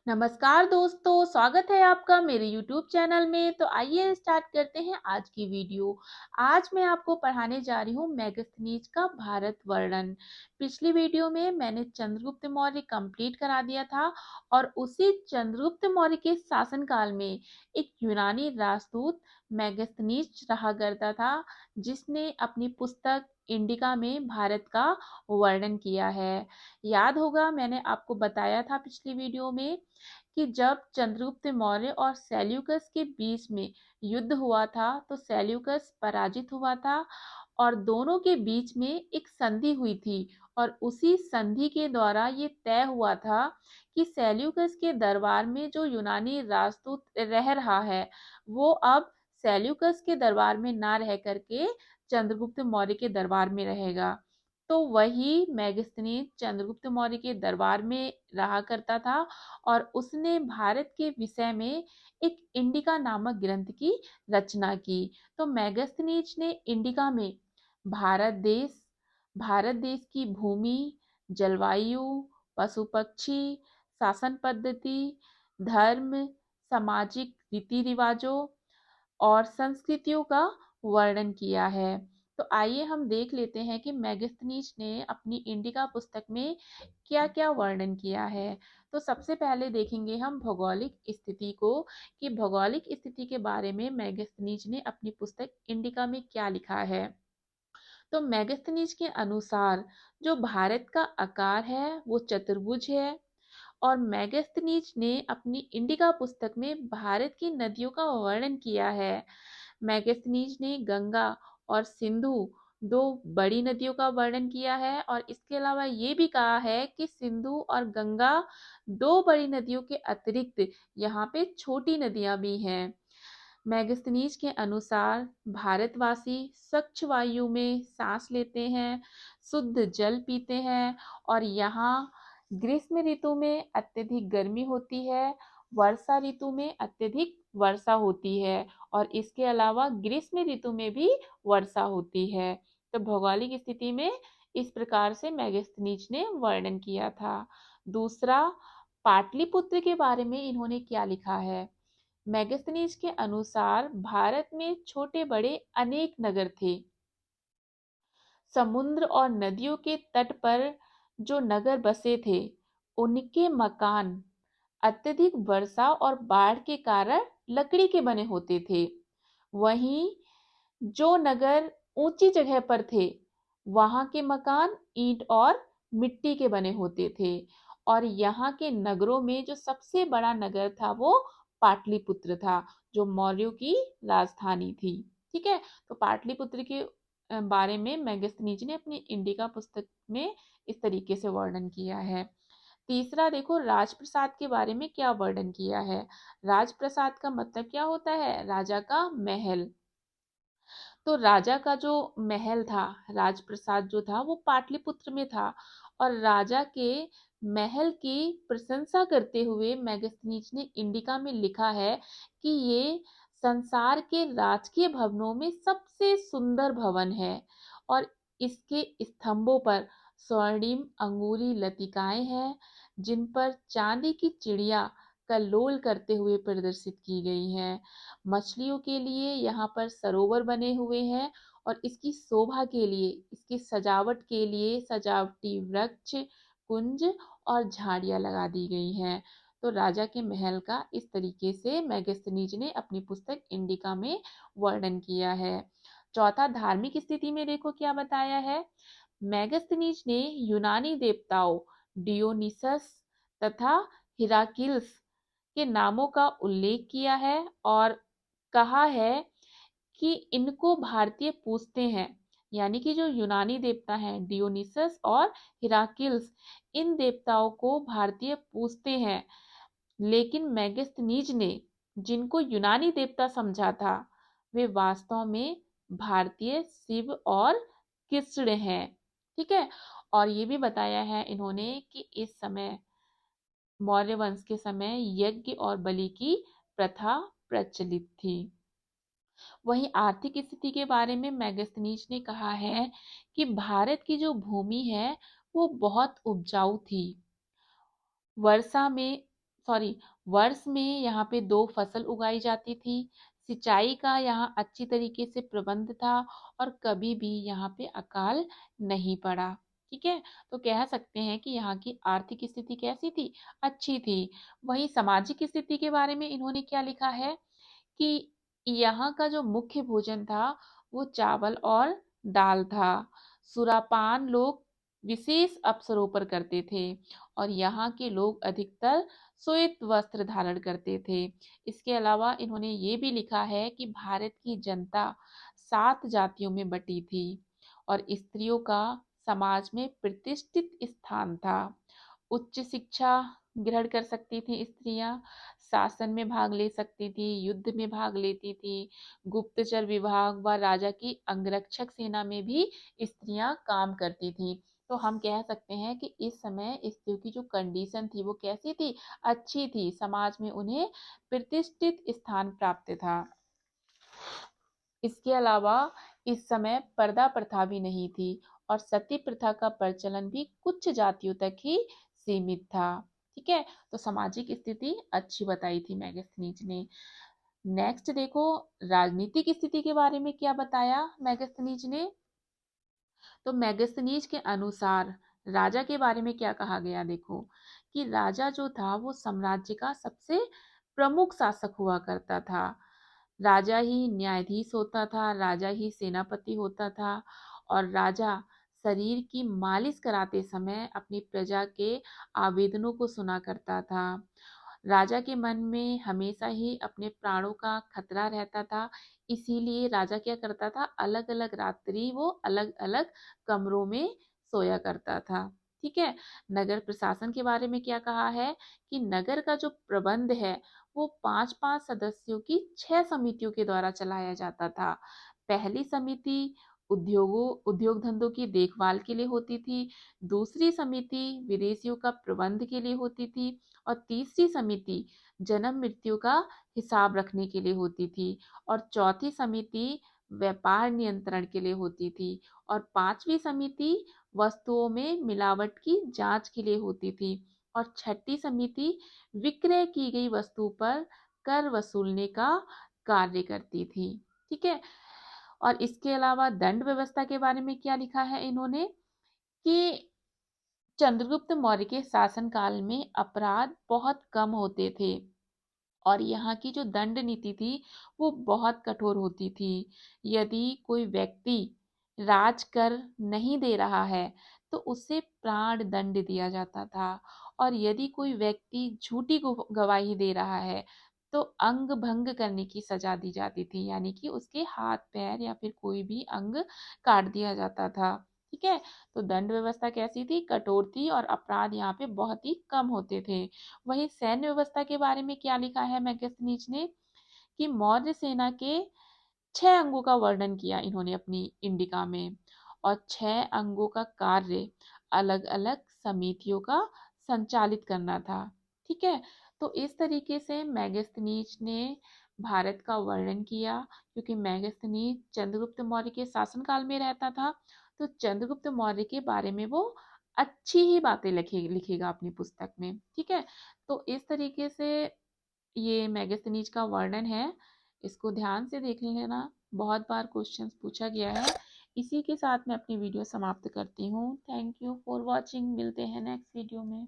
नमस्कार दोस्तों, स्वागत है आपका मेरे YouTube चैनल में। तो आइए स्टार्ट करते हैं आज की वीडियो। आज मैं आपको पढ़ाने जा रही हूँ मेगास्थनीज का भारत वर्णन। पिछली वीडियो में मैंने चंद्रगुप्त मौर्य कंप्लीट करा दिया था और उसी चंद्रगुप्त मौर्य के शासनकाल में एक यूनानी राजदूत मेगास्थनीज रहा करता था, जिसने अपनी पुस्तक इंडिका में भारत का वर्णन किया है। याद होगा मैंने आपको बताया था पिछली वीडियो में कि जब चंद्रगुप्त मौर्य और सेल्यूकस के बीच में युद्ध हुआ था तो सेल्यूकस पराजित हुआ था और दोनों के बीच में एक संधि हुई थी और उसी संधि के द्वारा ये तय हुआ था कि सेल्यूकस के दरबार में जो यूनानी राजदूत रह रहा है वो अब सेल्यूकस के दरबार में ना रह करके चंद्रगुप्त मौर्य के दरबार में रहेगा। तो वही मेगास्थनीज चंद्रगुप्त मौर्य के दरबार में रहा करता था और उसने भारत के विषय में एक इंडिका नामक ग्रंथ की रचना की। तो मेगास्थनीज ने इंडिका में भारत देश भारत देश की भूमि, जलवायु, पशु पक्षी, शासन पद्धति, धर्म, सामाजिक रीति रिवाजों और संस्कृतियों का वर्णन किया है। तो आइए हम देख लेते हैं कि मेगास्थनीज ने अपनी इंडिका पुस्तक में क्या-क्या वर्णन किया है। तो सबसे पहले देखेंगे हम भौगोलिक स्थिति को कि भौगोलिक स्थिति के बारे में मेगास्थनीज ने अपनी पुस्तक इंडिका में क्या लिखा है। तो मेगास्थनीज के अनुसार जो भारत का आकार है वो चतुर्भुज है और मेगास्थनीज ने अपनी इंडिका पुस्तक में भारत की नदियों का वर्णन किया है। मेगास्थनीज ने गंगा और सिंधु दो बड़ी नदियों का वर्णन किया है और इसके अलावा ये भी कहा है कि सिंधु और गंगा दो बड़ी नदियों के अतिरिक्त यहाँ पे छोटी नदियां भी हैं। मेगास्थनीज के अनुसार भारतवासी स्वच्छ वायु में सांस लेते हैं, शुद्ध जल पीते हैं और यहाँ ग्रीष्म ऋतु में अत्यधिक गर्मी होती है, वर्षा ऋतु में अत्यधिक वर्षा होती है और इसके अलावा ग्रीष्म ऋतु में भी वर्षा होती है। तो भौगोलिक स्थिति में इस प्रकार से मेगास्थनीज ने वर्णन किया था। दूसरा, पाटलिपुत्र के बारे में इन्होंने क्या लिखा है। मेगास्थनीज के अनुसार भारत में छोटे बड़े अनेक नगर थे। समुद्र और नदियों के तट पर जो नगर बसे थे उनके मकान अत्यधिक वर्षा और बाढ़ के कारण लकड़ी के बने होते थे। वहीं जो नगर ऊंची जगह पर थे वहां के मकान ईंट और मिट्टी के बने होते थे और यहाँ के नगरों में जो सबसे बड़ा नगर था वो पाटलिपुत्र था, जो मौर्यों की राजधानी थी। ठीक है, तो पाटलिपुत्र के बारे में मेगास्थनीज ने अपनी इंडिका पुस्तक में इस तरीके से वर्णन किया है। तीसरा देखो, राजप्रसाद के बारे में क्या वर्णन किया है। राजप्रसाद का मतलब क्या होता है? राजा का महल। तो राजा का जो महल था, राजप्रसाद जो था वो पाटलिपुत्र में था और राजा के महल की प्रशंसा करते हुए मेगास्थनीज ने इंडिका में लिखा है कि ये संसार के राजकीय भवनों में सबसे सुंदर भवन है और इसके स्तंभों पर स्वर्णिम अंगूरी लतिकाएं हैं जिन पर चांदी की चिड़िया कल्लोल करते हुए प्रदर्शित की गई हैं। मछलियों के लिए यहाँ पर सरोवर बने हुए हैं और इसकी शोभा के लिए, इसकी सजावट के लिए सजावटी वृक्ष, कुंज और झाड़ियां लगा दी गई हैं। तो राजा के महल का इस तरीके से मेगास्थनीज ने अपनी पुस्तक इंडिका में वर्णन किया है। चौथा, धार्मिक स्थिति में देखो क्या बताया है। मेगास्थनीज ने यूनानी देवताओं डियोनिसस तथा हिराकिल्स के नामों का उल्लेख किया है और कहा है कि इनको भारतीय पूजते हैं। यानी कि जो यूनानी देवता हैं डियोनिसस और हिराकिल्स, इन देवताओं को भारतीय पूजते हैं। लेकिन मेगास्थनीज ने जिनको यूनानी देवता समझा था वे वास्तव में भारतीय शिव और कृष्ण हैं। ठीक है, और ये भी बताया है इन्होंने कि इस समय मौर्य वंश के समय यज्ञ और बलि की प्रथा प्रचलित थी। वहीं आर्थिक स्थिति के बारे में मेगास्थनीज ने कहा है कि भारत की जो भूमि है वो बहुत उपजाऊ थी। वर्षा में सॉरी वर्ष में यहाँ पे 2 फसल उगाई जाती थी। सिंचाई का यहाँ अच्छी तरीके से प्रबंध था और कभी भी यहाँ पे अकाल नहीं पड़ा। ठीक है? तो कह सकते हैं कि यहाँ की आर्थिक स्थिति कैसी थी? अच्छी थी। वहीं सामाजिक स्थिति के बारे में इन्होंने क्या लिखा है कि यहाँ का जो मुख्य भोजन था वो चावल और दाल था। सुरापान लोग विशेष अवसरों पर करते थे और यहाँ के लोग अधिकतर श्वेत वस्त्र धारण करते थे। इसके अलावा इन्होंने ये भी लिखा है कि भारत की जनता 7 जातियों में बटी थी और स्त्रियों का समाज में प्रतिष्ठित स्थान था। उच्च शिक्षा ग्रहण कर सकती थी स्त्रियां, शासन में भाग ले सकती थी, युद्ध में भाग लेती थी, गुप्तचर विभाग व राजा की अंगरक्षक सेना में भी स्त्रियां काम करती थी। तो हम कह सकते हैं कि इस समय स्त्रियों की जो कंडीशन थी वो कैसी थी? अच्छी थी। समाज में उन्हें प्रतिष्ठित स्थान प्राप्त था। इसके अलावा इस समय पर्दा प्रथा भी नहीं थी और सती प्रथा का प्रचलन भी कुछ जातियों तक ही सीमित था। ठीक है? तो सामाजिक स्थिति अच्छी बताई थी मैगस्थनीज ने। नेक्स्ट देखो, राजनीतिक स्थिति के बारे में क्या बताया मैगस्थनीज ने। तो मैगस्थनीज के अनुसार राजा के बारे में क्या कहा गया, देखो कि राजा जो था वो साम्राज्य का सबसे प्रमुख शासक हुआ करता था। राजा ही न्यायाधीश होता था, राजा ही सेनापति होता था और राजा शरीर की मालिश कराते समय अपनी प्रजा के आवेदनों को सुना करता था। राजा के मन में हमेशा ही अपने प्राणों का खतरा रहता था, इसीलिए राजा क्या करता था, अलग अलग रात्रि वो अलग अलग कमरों में सोया करता था। ठीक है? नगर प्रशासन के बारे में क्या कहा है कि नगर का जो प्रबंध है वो 5-5 सदस्यों की 6 समितियों के द्वारा चलाया जाता था। पहली समिति उद्योग धंधों की देखभाल के लिए होती थी, दूसरी समिति विदेशियों का प्रबंध के लिए होती थी और तीसरी समिति जन्म मृत्यु का हिसाब रखने के लिए होती थी और चौथी समिति व्यापार नियंत्रण के लिए होती थी और पांचवी समिति वस्तुओं में मिलावट की जांच के लिए होती थी और छठी समिति विक्रय की गई वस्तु पर कर वसूलने का कार्य करती थी। ठीक है? और इसके अलावा दंड व्यवस्था के बारे में क्या लिखा है इन्होंने कि चंद्रगुप्त मौर्य के शासनकाल में अपराध बहुत कम होते थे और यहाँ की जो दंड नीति थी वो बहुत कठोर होती थी। यदि कोई व्यक्ति राज कर नहीं दे रहा है तो उसे प्राण दंड दिया जाता था और यदि कोई व्यक्ति झूठी गवाही दे रहा है तो अंग भंग करने की सजा दी जाती थी, यानी कि उसके हाथ पैर या फिर कोई भी अंग काट दिया जाता था। ठीक है? तो दंड व्यवस्था कैसी थी? कठोर थी और अपराध यहाँ पे बहुत ही कम होते थे। वहीं सैन्य व्यवस्था के बारे में क्या लिखा है मैगस्थनीज ने कि मौर्य सेना के 6 अंगों का वर्णन किया इन्होंने अपनी इंडिका में और 6 अंगों का कार्य अलग अलग समितियों का संचालित करना था। ठीक है? तो इस तरीके से मैगस्थनीज ने भारत का वर्णन किया। क्योंकि मैगस्थनीज चंद्रगुप्त मौर्य के शासनकाल में रहता था तो चंद्रगुप्त मौर्य के बारे में वो अच्छी ही बातें लिखेगा अपनी पुस्तक में। ठीक है? तो इस तरीके से ये मैगस्थनीज का वर्णन है, इसको ध्यान से देख लेना, बहुत बार क्वेश्चंस पूछा गया है। इसी के साथ मैं अपनी वीडियो समाप्त करती हूँ। थैंक यू फॉर वॉचिंग, मिलते हैं नेक्स्ट वीडियो में।